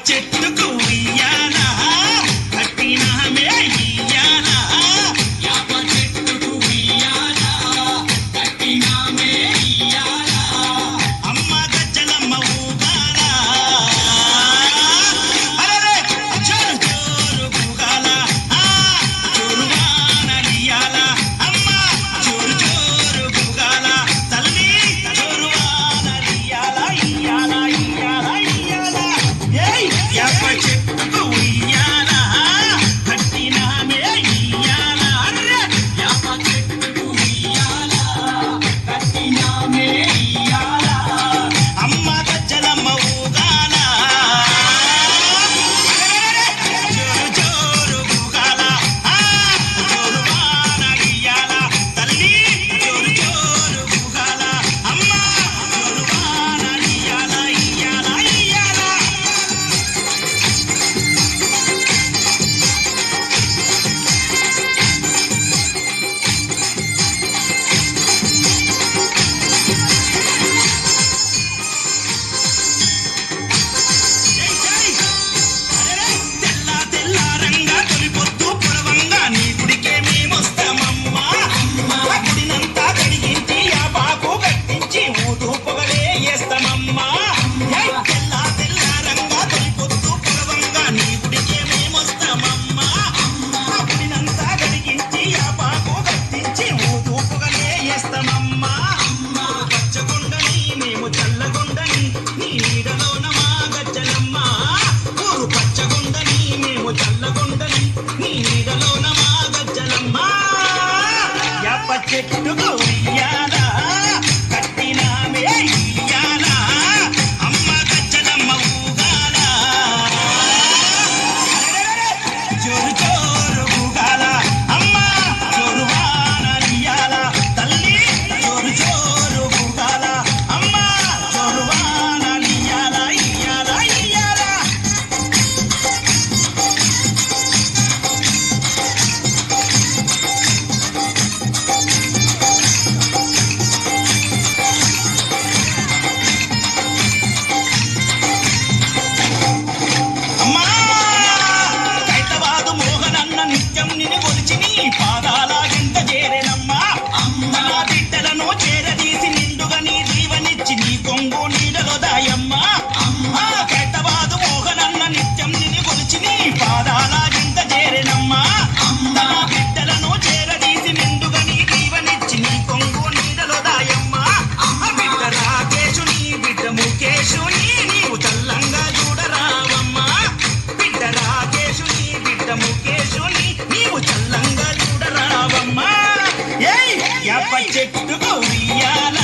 చెట్టుకు ఉయ్యాల కట్టినామే ఇయ్యాల యాప చెట్టుకు ఉయ్యాల కట్టినామే ఇయ్యాల అమ్మ గజ్జలమ్మ ఊగాల అరే జోరు జోరు ఊగాల జోరు వానలియాల అమ్మ జోరు జోరు ఊగాల తల్లి జోరు వానలియాల ఇయ్యాల ఇయ్యాల ఇయ్యాల ఏయ్ యాప చెట్టుకు ఉయ్యాల కట్టినామే ఇయ్యాల అరే యాప చెట్టుకు ఉయ్యాల కట్టినామే ఇయ్యాల అమ్మ గజ్జలమ్మ ఊగాల జోరు జోరు ఊగాల జోరు వానలియాల తల్లి జోరు జోరు ఊగాల అమ్మ జోరు వానలియాల ఇయ్యాల ఇయ్యాల తెల్ల తెల్లారంగా తొలిపొద్దు పొడవంగా నీ గుడికే మేమొస్తామమ్మా గుడినంతా కడిగించి ఆ బాకు కట్టించి ఊదు పొగలే వేస్తామమ్మా తెల్ల తెల్లారంగా తొలిపొద్దు పొడవంగా నీ గుడికే మేమొస్తామమ్మా గుడినంతా కడిగించి ఆ బాకు కట్టించి ఊదు పొగలే వేస్తామమ్మా పచ్చగొండని మేము చల్లగొండని నీ నీడలోన మా గజ్జలమ్మ ఊరు పచ్చగొండని మేము చల్లగొండని నీ నీడలోన మా గజ్జలమ్మ యాప చెట్టుకు ఉయ్యాల కట్టినామే ఇయ్యాల అమ్మ గజ్జలమ్మ ఊగాల జోరు జోరు ఊగాల అమ్మ జోరు వానలియాల తల్లి జోరు జోరు ఊగాల అమ్మ జోరు వానలియాల ఇయ్యాల ఇయ్యాల అమ్మా హైదరాబాదు మోహనన్న నిత్యం నిన్ను కొలిచి నీ పాదాల గింట చేరెనమ్మా నా బిడ్డలను చేరదీసి నిండుగా నీ దీవనిచ్చి నీ కొంగు నీడలో దాయమ్మా హైదరాబాదు మోహనన్న నిత్యం నిన్ను కొలిచి నీ పాదాల గింట చేరెనమ్మా నా బిడ్డలను చేరదీసి నిండుగా నీ దీవనిచ్చి నీ కొంగు నీడలో దాయమ్మా బిడ్డ రాకేశు నీ బిడ్డ ముఖేశుని నీవు చల్లంగా చూడరావమ్మా బిడ్డ రాకేశుని బిడ్డ ముఖేశుని నీవు చల్లంగా చూడరావమ్మా ఏయ్ యాప చెట్టుకు ఉయ్యాల